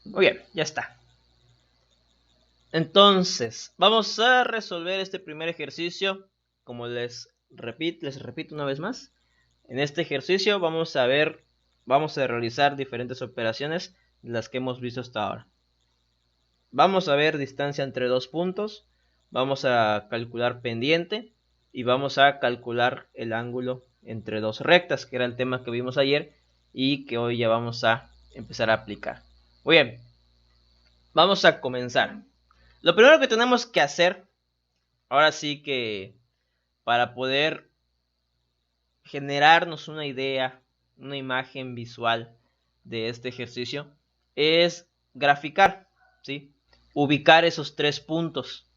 Muy bien, ya está. Entonces, vamos a resolver este primer ejercicio. Como les repito una vez más. En este ejercicio vamos a realizar diferentes operaciones de las que hemos visto hasta ahora. Vamos a ver distancia entre dos puntos, vamos a calcular pendiente y vamos a calcular el ángulo entre dos rectas, que era el tema que vimos ayer y que hoy ya vamos a empezar a aplicar. Muy bien, vamos a comenzar. Lo primero que tenemos que hacer, ahora sí que para poder generarnos una idea, una imagen visual de este ejercicio, es graficar, ¿sí? Ubicar esos tres puntos.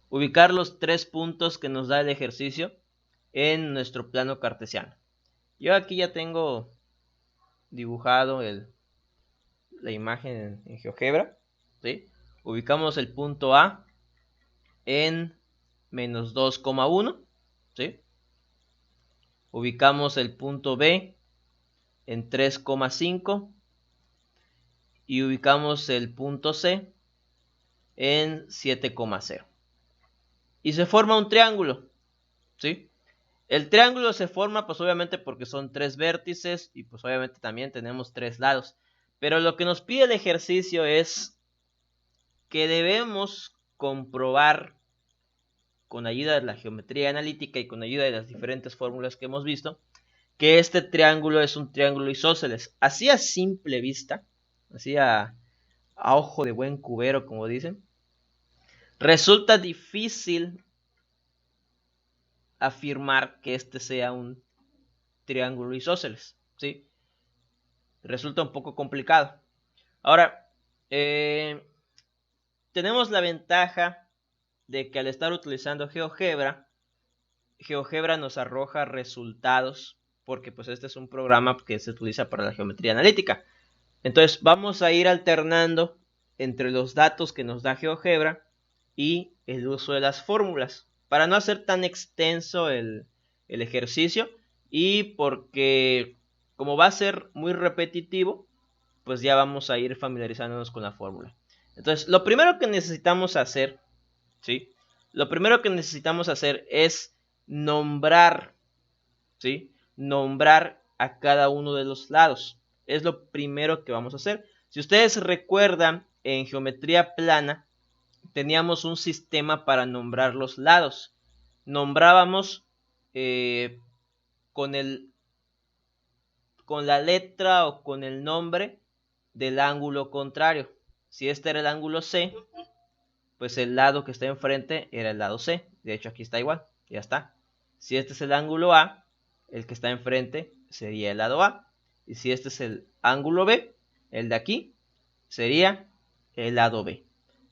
Ubicar los tres puntos que nos da el ejercicio en nuestro plano cartesiano. Yo aquí ya tengo dibujado la imagen en GeoGebra, ¿sí? Ubicamos el punto A en menos 2,1, ¿sí? Ubicamos el punto B en 3,5 y ubicamos el punto C en 7,0. Y se forma un triángulo, ¿sí? El triángulo se forma pues obviamente porque son tres vértices y pues obviamente también tenemos tres lados. Pero lo que nos pide el ejercicio es que debemos comprobar con ayuda de la geometría analítica y con ayuda de las diferentes fórmulas que hemos visto que este triángulo es un triángulo isósceles. Así a simple vista, así a ojo de buen cubero como dicen, resulta difícil afirmar que este sea un triángulo isósceles, ¿sí? Resulta un poco complicado. Ahora, tenemos la ventaja de que al estar utilizando GeoGebra, GeoGebra nos arroja resultados, porque pues este es un programa que se utiliza para la geometría analítica. Entonces vamos a ir alternando entre los datos que nos da GeoGebra y el uso de las fórmulas, para no hacer tan extenso el ejercicio y porque como va a ser muy repetitivo, pues ya vamos a ir familiarizándonos con la fórmula. Entonces, lo primero que necesitamos hacer, ¿sí? Lo primero que necesitamos hacer es nombrar, ¿sí? Nombrar a cada uno de los lados. Es lo primero que vamos a hacer. Si ustedes recuerdan, en geometría plana teníamos un sistema para nombrar los lados. Nombrábamos con con la letra o con el nombre del ángulo contrario. Si este era el ángulo C, pues el lado que está enfrente era el lado C. De hecho, aquí está igual. Ya está. Si este es el ángulo A, el que está enfrente sería el lado A. Y si este es el ángulo B, el de aquí, sería el lado B.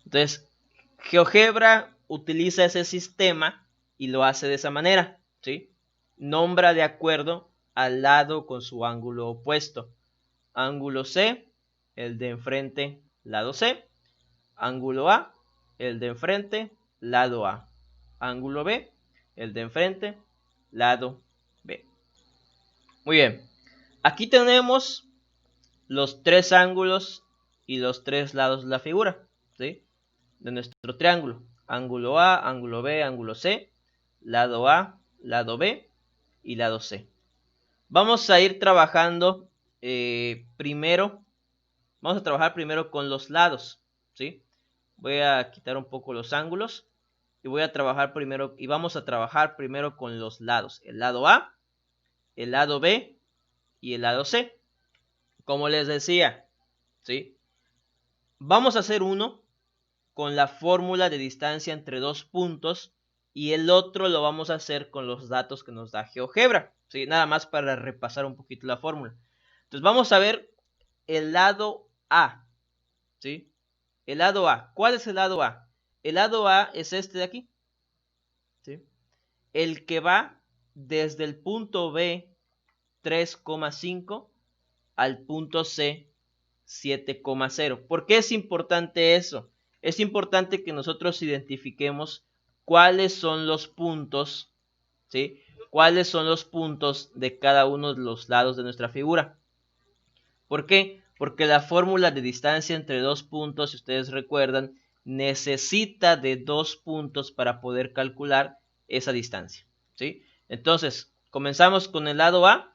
Entonces, GeoGebra utiliza ese sistema y lo hace de esa manera, ¿sí? Nombra de acuerdo al lado con su ángulo opuesto. Ángulo C, el de enfrente, lado C. Ángulo A, el de enfrente, lado A. Ángulo B, el de enfrente, lado B. Muy bien. Aquí tenemos los tres ángulos y los tres lados de la figura, ¿sí? De nuestro triángulo. Ángulo A, ángulo B, ángulo C, lado A, lado B y lado C. Vamos a ir trabajando primero. Vamos a trabajar primero con los lados, ¿sí? Voy a quitar un poco los ángulos y voy a trabajar primero y vamos a trabajar primero con los lados, el lado A, el lado B y el lado C. Como les decía, ¿sí? Vamos a hacer uno con la fórmula de distancia entre dos puntos y el otro lo vamos a hacer con los datos que nos da GeoGebra, ¿sí? Nada más para repasar un poquito la fórmula. Entonces vamos a ver el lado A, ¿sí? El lado A. ¿Cuál es el lado A? El lado A es este de aquí, ¿sí? El que va desde el punto B 3,5 al punto C 7,0. ¿Por qué es importante eso? Es importante que nosotros identifiquemos cuáles son los puntos, ¿sí? Cuáles son los puntos de cada uno de los lados de nuestra figura. ¿Por qué? Porque la fórmula de distancia entre dos puntos, si ustedes recuerdan, necesita de dos puntos para poder calcular esa distancia, ¿sí? Entonces, comenzamos con el lado A,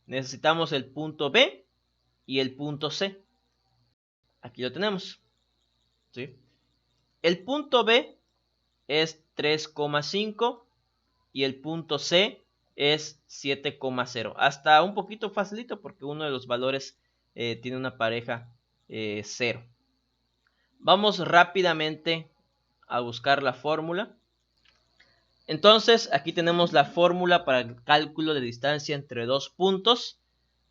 necesitamos el punto B y el punto C. Aquí lo tenemos, ¿sí? El punto B es 3,5 y el punto C es 7,0. Hasta un poquito facilito porque uno de los valores tiene una pareja 0. Vamos rápidamente a buscar la fórmula. Entonces aquí tenemos la fórmula para el cálculo de distancia entre dos puntos.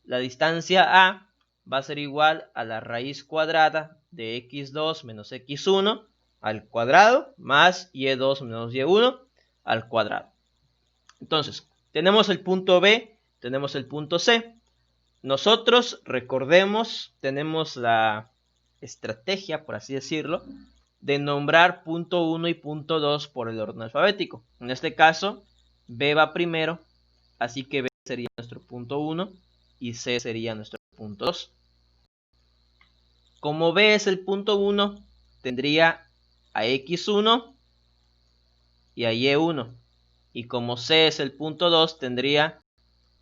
La distancia A va a ser igual a la raíz cuadrada de x2 menos x1 al cuadrado más y2 menos y1 al cuadrado. Entonces, tenemos el punto B, tenemos el punto C. Nosotros, recordemos, tenemos la estrategia, por así decirlo, de nombrar punto 1 y punto 2 por el orden alfabético. En este caso, B va primero, así que B sería nuestro punto 1 y C sería nuestro punto 2. Como B es el punto 1, tendría a x1 y a y1. Y como C es el punto 2, tendría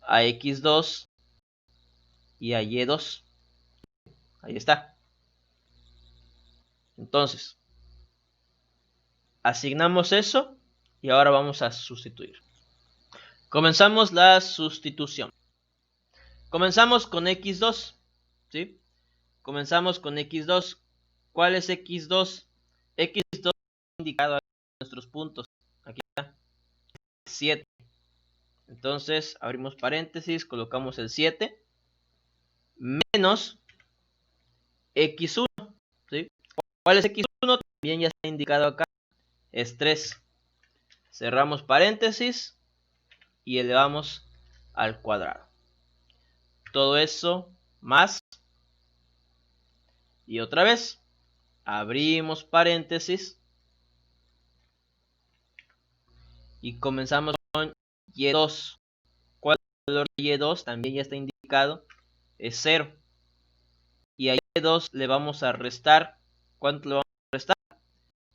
a x2 y a y2. Ahí está. Entonces, asignamos eso y ahora vamos a sustituir. Comenzamos la sustitución. Comenzamos con x2, ¿sí? Comenzamos con x2. ¿Cuál es x2? x2 indicado en nuestros puntos. Aquí está. 7. Entonces, abrimos paréntesis, colocamos el 7 menos x1, ¿sí? ¿Cuál es x1? También ya está indicado acá. Es 3. Cerramos paréntesis y elevamos al cuadrado. Todo eso más. Y otra vez, abrimos paréntesis y comenzamos con y2. ¿Cuál es el valor de y2? También ya está indicado, es 0. Y a y2 le vamos a restar. ¿Cuánto le vamos a restar?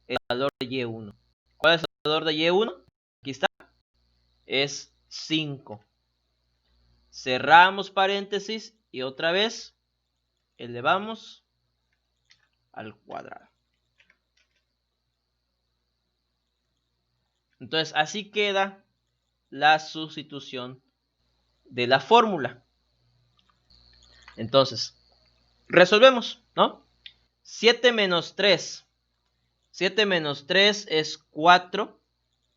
El valor de y1. ¿Cuál es el valor de y1? Aquí está, es 5. Cerramos paréntesis y otra vez elevamos al cuadrado. Entonces así queda la sustitución de la fórmula. Entonces, resolvemos, ¿no? 7 menos 3. 7 menos 3 es 4,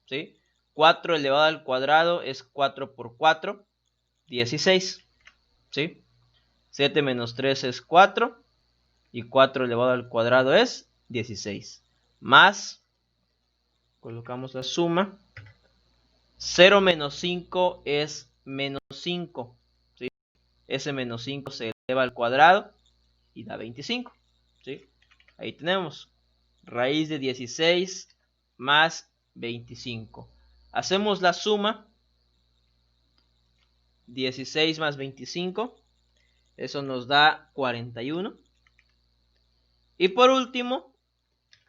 ¿sí? 4 elevado al cuadrado es 4 por 4, 16, ¿sí? 7 menos 3 es 4 y 4 elevado al cuadrado es 16. Más, colocamos la suma, 0 menos 5 es menos 5, ¿sí? Ese menos 5 se eleva al cuadrado y da 25, ¿sí? Ahí tenemos raíz de 16 más 25. Hacemos la suma, 16 más 25, eso nos da 41. Y por último,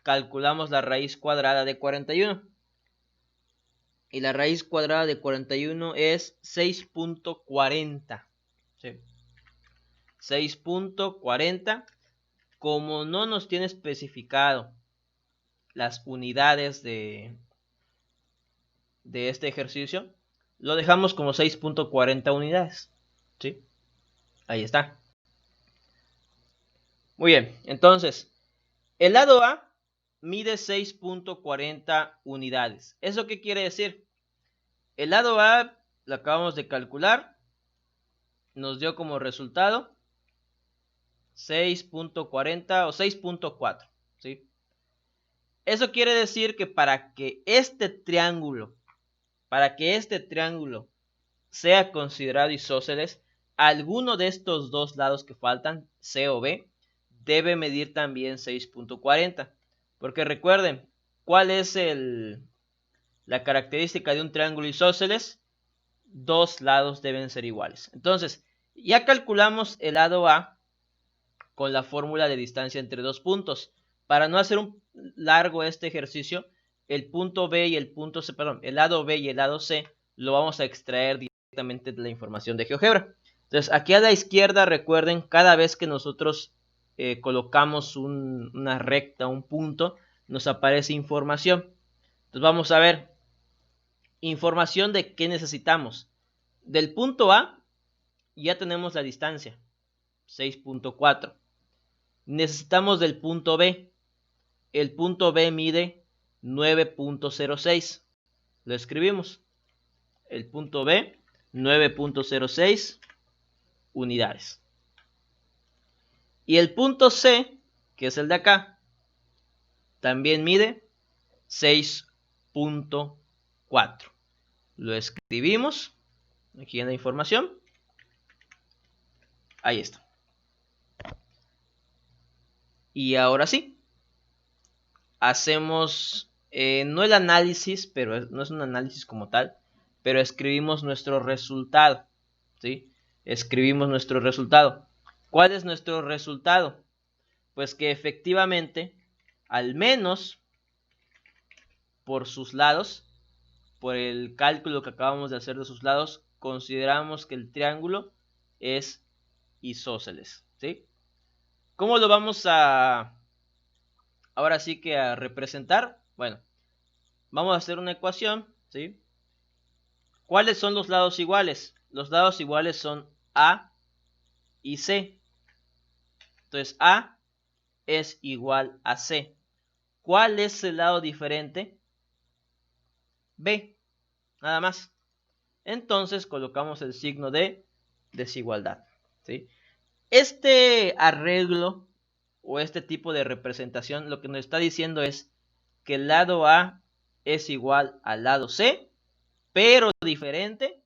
calculamos la raíz cuadrada de 41. Y la raíz cuadrada de 41 es 6.40. ¿Sí? 6.40. Como no nos tiene especificado las unidades de este ejercicio, lo dejamos como 6.40 unidades. ¿Sí? Ahí está. Muy bien, entonces, el lado A mide 6.40 unidades. ¿Eso qué quiere decir? El lado A lo acabamos de calcular, nos dio como resultado 6.40 o 6.4, ¿sí? Eso quiere decir que para que este triángulo sea considerado isósceles, alguno de estos dos lados que faltan, C o B, debe medir también 6.40. Porque recuerden, ¿cuál es la característica de un triángulo isósceles? Dos lados deben ser iguales. Entonces, ya calculamos el lado A con la fórmula de distancia entre dos puntos. Para no hacer un largo este ejercicio, el punto B y el punto C, perdón, el lado B y el lado C lo vamos a extraer directamente de la información de GeoGebra. Entonces, aquí a la izquierda, recuerden, cada vez que nosotros colocamos una recta, un punto, nos aparece información. Entonces, vamos a ver información de qué necesitamos. Del punto A ya tenemos la distancia, 6.4. Necesitamos del punto B. El punto B mide 9.06. Lo escribimos. El punto B, 9.06 unidades. Y el punto C, que es el de acá, también mide 6.4. Lo escribimos aquí en la información. Ahí está. Y ahora sí, hacemos, no el análisis, pero no es un análisis como tal, pero escribimos nuestro resultado, ¿sí? Escribimos nuestro resultado. ¿Cuál es nuestro resultado? Pues que efectivamente, al menos por sus lados, por el cálculo que acabamos de hacer de sus lados, consideramos que el triángulo es isósceles, ¿sí? ¿Cómo lo vamos a, ahora sí que a representar? Bueno, vamos a hacer una ecuación, ¿sí? ¿Cuáles son los lados iguales? Los lados iguales son A y C. Entonces, A es igual a C. ¿Cuál es el lado diferente? B, nada más. Entonces, colocamos el signo de desigualdad, ¿sí? Este arreglo o este tipo de representación lo que nos está diciendo es que el lado A es igual al lado C, pero diferente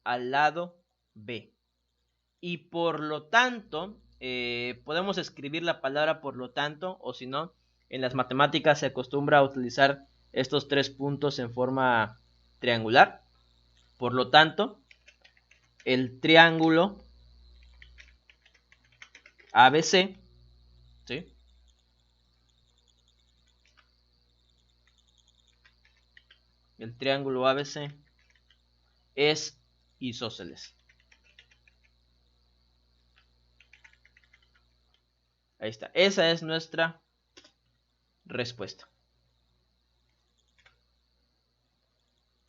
al lado B. Y por lo tanto, podemos escribir la palabra por lo tanto, o si no, en las matemáticas se acostumbra a utilizar estos tres puntos en forma triangular. Por lo tanto, el triángulo ABC, ¿sí? El triángulo ABC es isósceles. Ahí está. Esa es nuestra respuesta.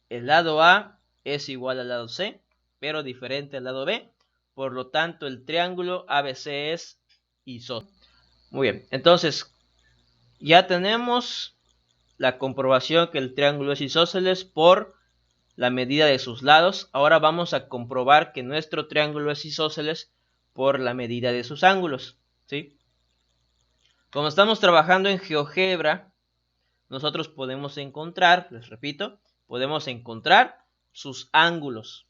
El lado A es igual al lado C, pero diferente al lado B. Por lo tanto, el triángulo ABC es isósceles. Muy bien. Entonces, ya tenemos la comprobación que el triángulo es isósceles por la medida de sus lados. Ahora vamos a comprobar que nuestro triángulo es isósceles por la medida de sus ángulos, ¿sí? Como estamos trabajando en GeoGebra, nosotros podemos encontrar, les repito, podemos encontrar sus ángulos.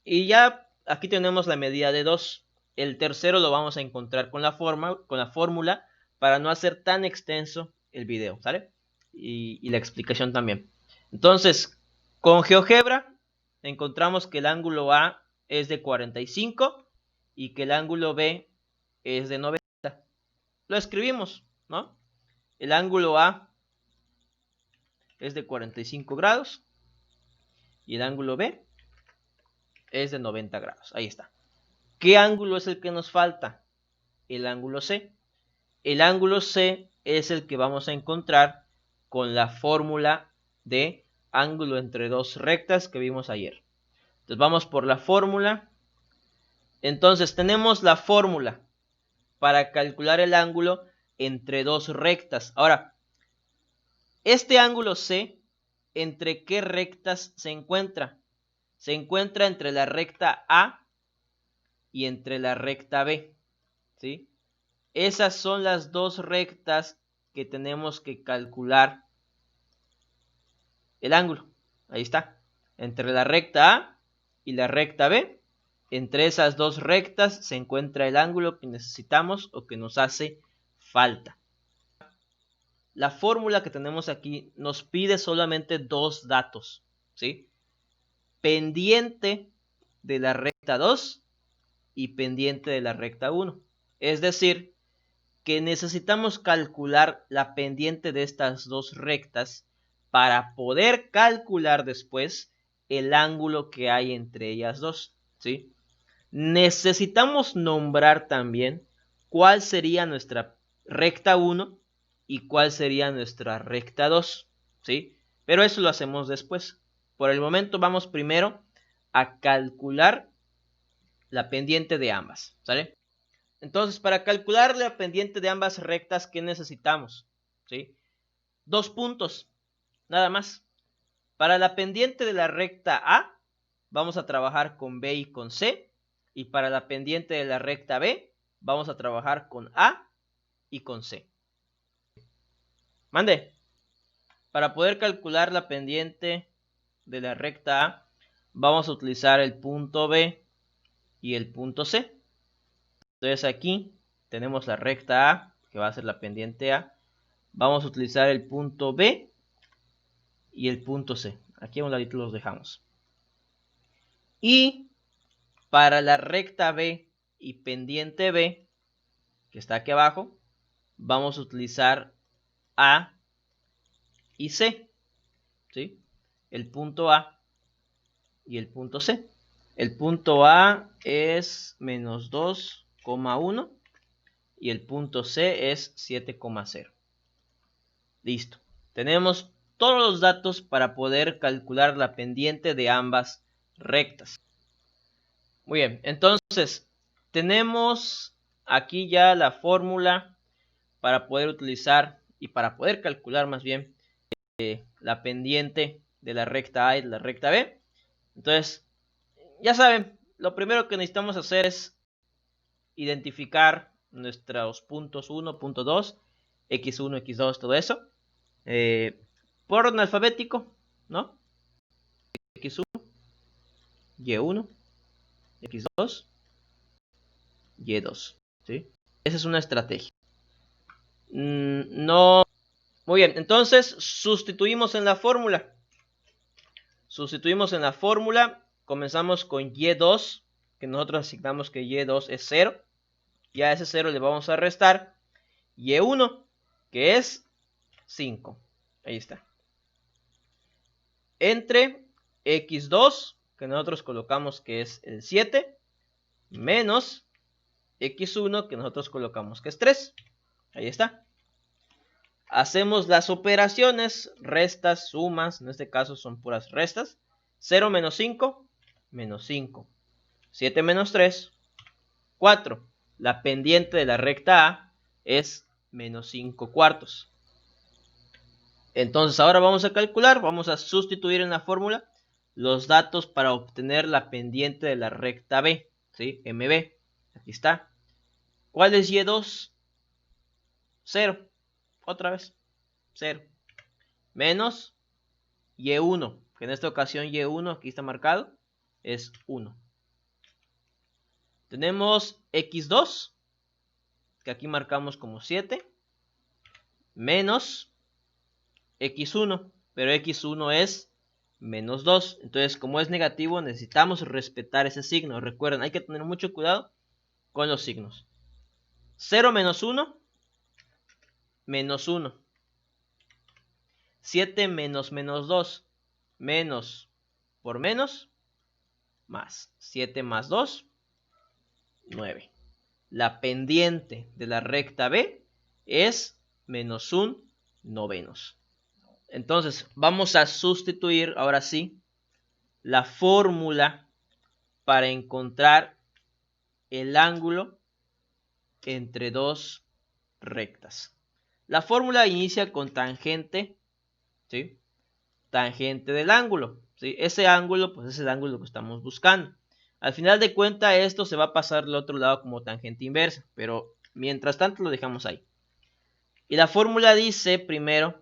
Y ya aquí tenemos la medida de 2. El tercero lo vamos a encontrar con la fórmula para no hacer tan extenso el video, ¿sale? Y la explicación también. Entonces, con GeoGebra encontramos que el ángulo A es de 45 y que el ángulo B es de 90. Lo escribimos, ¿no? El ángulo A es de 45 grados y el ángulo B es de 90 grados. Ahí está. ¿Qué ángulo es el que nos falta? El ángulo C. El ángulo C es el que vamos a encontrar con la fórmula de ángulo entre dos rectas que vimos ayer. Entonces vamos por la fórmula. Entonces tenemos la fórmula para calcular el ángulo entre dos rectas. Ahora, este ángulo C, ¿entre qué rectas se encuentra? Se encuentra entre la recta A y entre la recta B, ¿sí? Esas son las dos rectas que tenemos que calcular el ángulo. Ahí está. Entre la recta A y la recta B, entre esas dos rectas se encuentra el ángulo que necesitamos o que nos hace falta. La fórmula que tenemos aquí nos pide solamente dos datos, ¿sí? Pendiente de la recta 2 y pendiente de la recta 1. Es decir, que necesitamos calcular la pendiente de estas dos rectas para poder calcular después el ángulo que hay entre ellas dos, ¿sí? Necesitamos nombrar también cuál sería nuestra recta 1 y cuál sería nuestra recta 2, ¿sí? Pero eso lo hacemos después. Por el momento vamos primero a calcular la pendiente de ambas, ¿sale? Entonces, para calcular la pendiente de ambas rectas, ¿qué necesitamos? ¿Sí? 2 puntos, nada más. Para la pendiente de la recta A, vamos a trabajar con B y con C. Y para la pendiente de la recta B, vamos a trabajar con A y con C. Mande. Para poder calcular la pendiente de la recta A, vamos a utilizar el punto B y el punto C. Entonces aquí tenemos la recta A, que va a ser la pendiente A. Vamos a utilizar el punto B y el punto C. Aquí a un ladito los dejamos. Y para la recta B y pendiente B, que está aquí abajo, vamos a utilizar A y C, ¿sí? El punto A y el punto C. El punto A es menos 2,1 y el punto C es 7,0. Listo. Tenemos todos los datos para poder calcular la pendiente de ambas rectas. Muy bien, entonces tenemos aquí ya la fórmula para poder utilizar y para poder calcular más bien la pendiente de la recta A y de la recta B. Entonces, ya saben, lo primero que necesitamos hacer es identificar nuestros puntos 1, punto 2, x1, x2, todo eso. Por orden alfabético, ¿no? x1, y1, x2, y2, ¿sí? Esa es una estrategia. No. Muy bien, entonces sustituimos en la fórmula. Sustituimos en la fórmula. Comenzamos con y2, que nosotros asignamos que y2 es 0. Y a ese 0 le vamos a restar y1, que es 5. Ahí está. Entre x2, que nosotros colocamos que es el 7, menos x1, que nosotros colocamos que es 3. Ahí está. Hacemos las operaciones, restas, sumas, en este caso son puras restas. 0 menos 5, menos 5. 7 menos 3, 4. La pendiente de la recta A es menos 5 cuartos. Entonces ahora vamos a calcular, vamos a sustituir en la fórmula los datos para obtener la pendiente de la recta B, ¿sí? MB. Aquí está. ¿Cuál es Y2? 0. Otra vez. 0. Menos Y1, que en esta ocasión Y1, aquí está marcado, es 1. Tenemos X2, que aquí marcamos como 7, menos X1, pero X1 es menos 2. Entonces, como es negativo, necesitamos respetar ese signo. Recuerden, hay que tener mucho cuidado con los signos. 0 menos 1, menos 1. 7 menos menos 2, menos por menos, más. 7 más 2, 9. La pendiente de la recta B es menos 1 novenos. Entonces, vamos a sustituir ahora sí la fórmula para encontrar el ángulo entre dos rectas. La fórmula inicia con tangente, ¿sí? Tangente del ángulo, ¿sí? Ese ángulo, pues es el ángulo que estamos buscando. Al final de cuentas, esto se va a pasar del otro lado como tangente inversa, pero mientras tanto lo dejamos ahí. Y la fórmula dice primero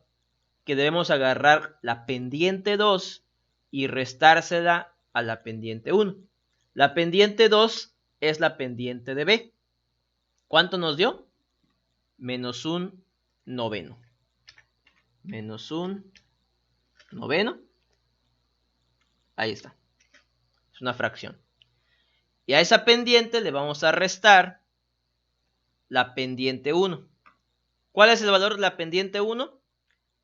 que debemos agarrar la pendiente 2 y restársela a la pendiente 1. La pendiente 2 es la pendiente de B. ¿Cuánto nos dio? Menos 1 noveno. Menos 1 noveno. Ahí está. Es una fracción. Y a esa pendiente le vamos a restar la pendiente 1. ¿Cuál es el valor de la pendiente 1?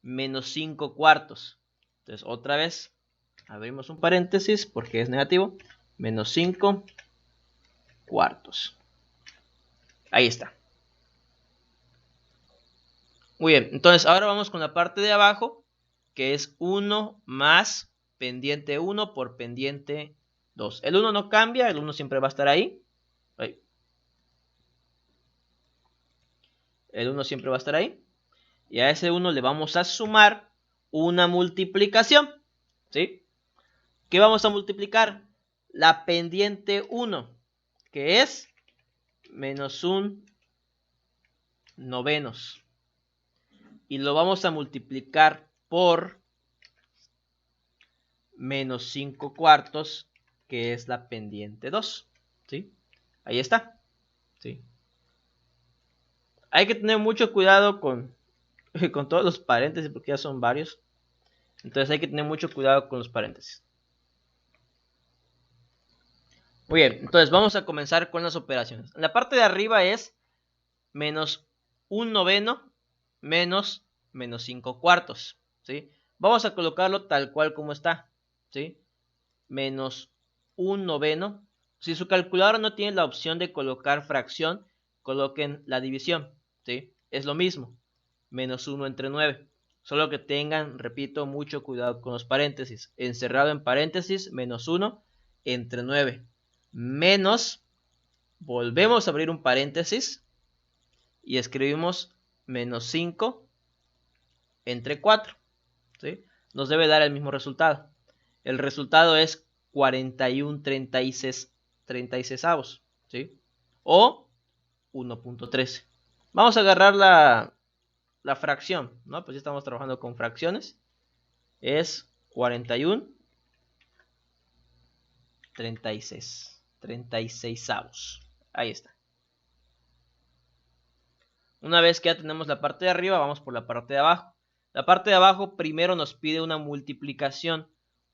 Menos 5 cuartos. Entonces, otra vez, abrimos un paréntesis porque es negativo. Menos 5 cuartos. Ahí está. Muy bien, entonces ahora vamos con la parte de abajo, que es 1 más pendiente 1 por pendiente 2. El 1 no cambia, el 1 siempre va a estar ahí. El 1 siempre va a estar ahí. Y a ese 1 le vamos a sumar una multiplicación. ¿Sí? ¿Qué vamos a multiplicar? La pendiente 1, que es menos 1 novenos. Y lo vamos a multiplicar por menos 5 cuartos, que es la pendiente 2. ¿Sí? Ahí está. ¿Sí? Hay que tener mucho cuidado con todos los paréntesis porque ya son varios. Entonces hay que tener mucho cuidado con los paréntesis. Muy bien, entonces vamos a comenzar con las operaciones. En la parte de arriba es menos 1 noveno menos 5 cuartos. ¿Sí? Vamos a colocarlo tal cual como está. ¿Sí? Menos 1 noveno. Si su calculadora no tiene la opción de colocar fracción, coloquen la división. ¿Sí? Es lo mismo. Menos 1 entre 9. Solo que tengan, repito, mucho cuidado con los paréntesis. Encerrado en paréntesis, menos 1 entre 9. Menos, volvemos a abrir un paréntesis y escribimos menos 5 entre 4. ¿Sí? Nos debe dar el mismo resultado. El resultado es 41/36, ¿sí? O 1.13. Vamos a agarrar la fracción, ¿no? Pues ya estamos trabajando con fracciones. Es 41/36. Ahí está. Una vez que ya tenemos la parte de arriba, vamos por la parte de abajo. La parte de abajo primero nos pide una multiplicación.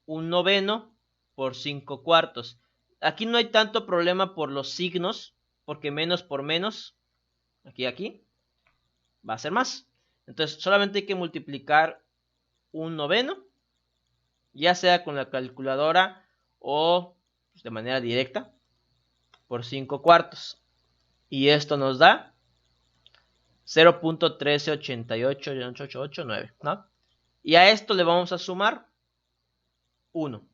1 noveno por 5 cuartos. Aquí no hay tanto problema por los signos, porque menos por menos, aquí, va a ser más. Entonces solamente hay que multiplicar 1 noveno, ya sea con la calculadora o de manera directa, por 5 cuartos. Y esto nos da 0.1388889, ¿no? Y a esto le vamos a sumar 1.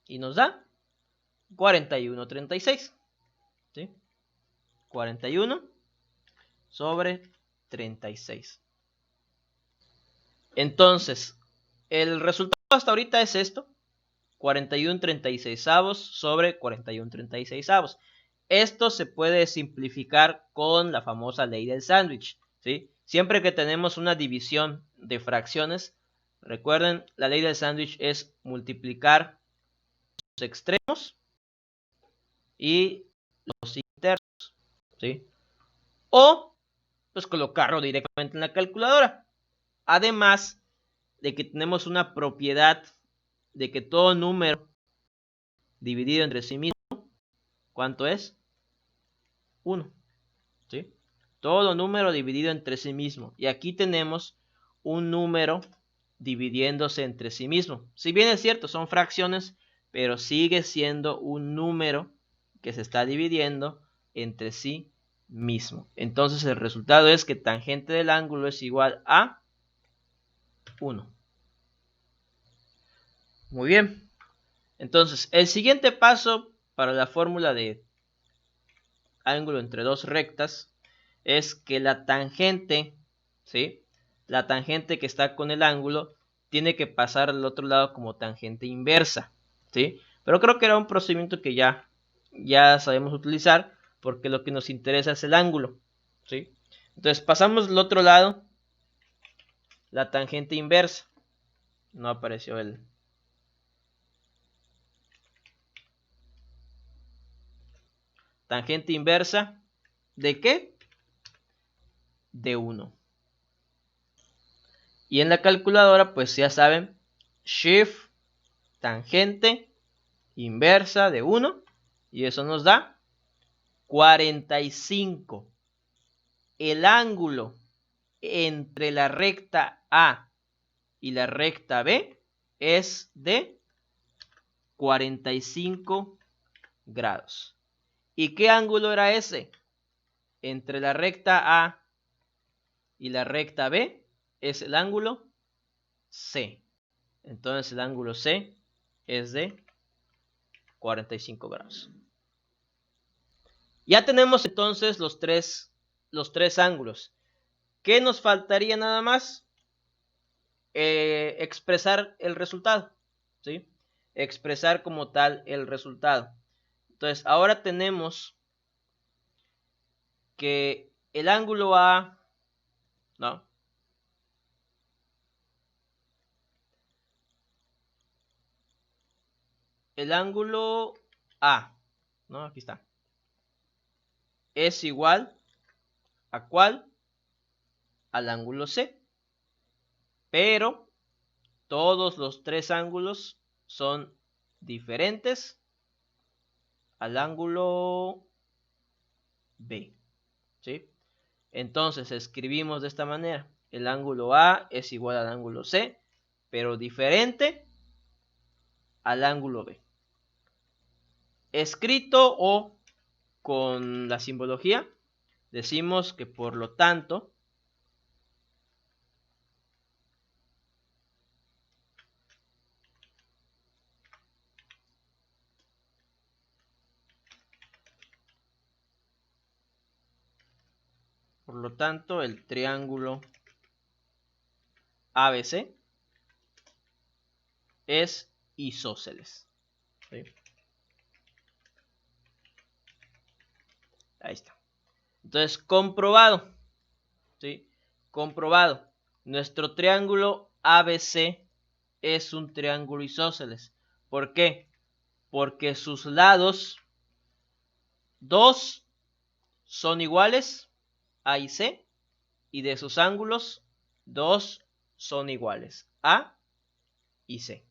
Y nos da 41/36. ¿Sí? 41 sobre 36. Entonces, el resultado hasta ahorita es esto. 41/36 sobre 41/36. Esto se puede simplificar con la famosa ley del sándwich. ¿Sí? Siempre que tenemos una división de fracciones, recuerden, la ley del sándwich es multiplicar los extremos y los internos. ¿Sí? O pues colocarlo directamente en la calculadora. Además de que tenemos una propiedad de que todo número dividido entre sí mismo, ¿cuánto es? 1. ¿Sí? Todo número dividido entre sí mismo. Y aquí tenemos un número dividiéndose entre sí mismo. Si bien es cierto, son fracciones, pero sigue siendo un número que se está dividiendo entre sí mismo. Entonces el resultado es que tangente del ángulo es igual a 1. Muy bien. Entonces, el siguiente paso para la fórmula de ángulo entre dos rectas es que la tangente, ¿sí? La tangente que está con el ángulo tiene que pasar al otro lado como tangente inversa, ¿sí? Pero creo que era un procedimiento que ya sabemos utilizar porque lo que nos interesa es el ángulo, ¿sí? Entonces pasamos al otro lado la tangente inversa. No apareció el... Tangente inversa, ¿de qué? De 1. Y en la calculadora, pues ya saben, shift, tangente, inversa de 1. Y eso nos da 45. El ángulo entre la recta A y la recta B es de 45 grados. ¿Y qué ángulo era ese? Entre la recta A y la recta B es el ángulo C. Entonces el ángulo C es de 45 grados. Ya tenemos entonces los tres ángulos. ¿Qué nos faltaría nada más? Expresar el resultado, ¿sí? Expresar como tal el resultado. Entonces, ahora tenemos que el ángulo A, ¿no? El ángulo A, ¿no? Aquí está. Es igual a ¿cuál? Al ángulo C. Pero todos los tres ángulos son diferentes al ángulo B, ¿sí? Entonces escribimos de esta manera. El ángulo A es igual al ángulo C, pero diferente al ángulo B. Escrito o con la simbología, decimos que por lo tanto, el triángulo ABC es isósceles, ¿sí? Ahí está. Entonces, comprobado, ¿sí? Comprobado. Nuestro triángulo ABC es un triángulo isósceles. ¿Por qué? Porque sus lados 2 son iguales, A y C, y de sus ángulos 2 son iguales, A y C.